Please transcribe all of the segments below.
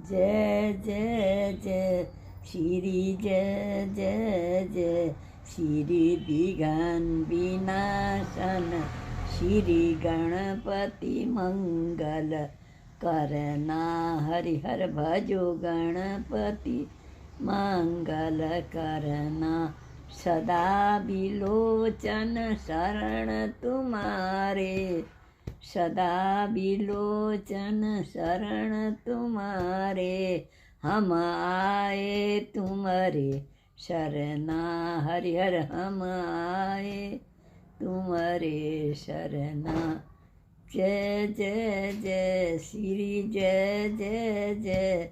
जय जय जय श्री जय जय जय श्री विघ्न विनाशन श्री गणपति मंगल करना। हरिहर भजो गणपति मंगल करना। सदा बिलोचन शरण तुम्हारे, सदा बिलोचन शरण तुम्हारे। हम आए तुम्हारे शरणा। हरिहर हम आए तुम्हारे शरणा। जय जय जय श्री जय जय जय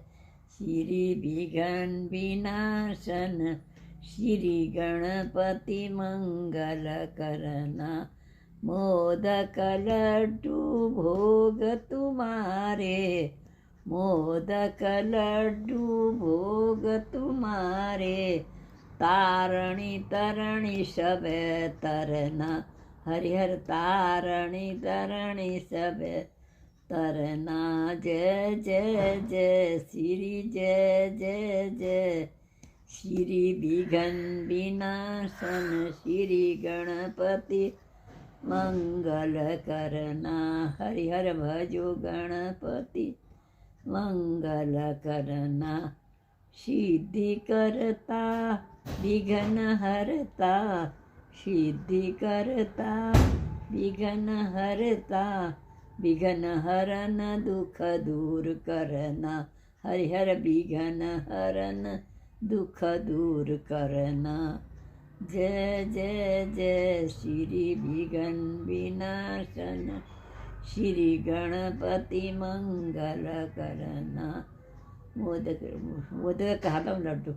श्री विघ्न विनाशन श्री गणपति मंगल करना। मोदक लड्डू भोग तुम्हारे, मोदक लड्डू भोग तुम्हारे। तारणी तरणी सब तरना। हरिहर तारणी तरणी सब तरना। जय जय जय श्री जय जय जय श्री विघ्न विनाशन श्री गणपति मंगल करना। हरिहर भजो गणपति मंगल करना। सिद्धि करता विघ्न हरता, सिद्धि करता विघ्न हरता। विघ्न हरन दुख दूर करना। हरिहर विघ्न हरन दुख दूर करना। जय जय जय श्री विघ्न विनाशन श्री गणपति मंगल करना। मोदक मोदक खाता हूँ लड्डू।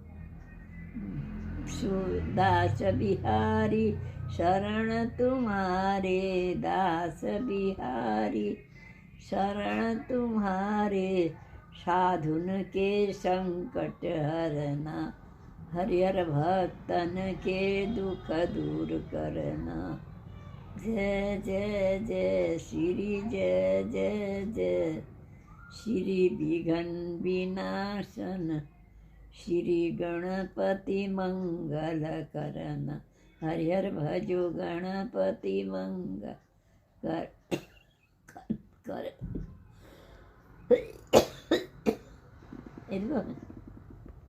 दास बिहारी शरण तुम्हारे, दास बिहारी शरण तुम्हारे। साधुन के संकट हरना। हरिहर भक्तन के दुख दूर करना। जय जय जय श्री जय जय जय श्री विघ्न विनाशन श्री गणपति मंगल करना। हरिहर भजो गणपति मंगल कर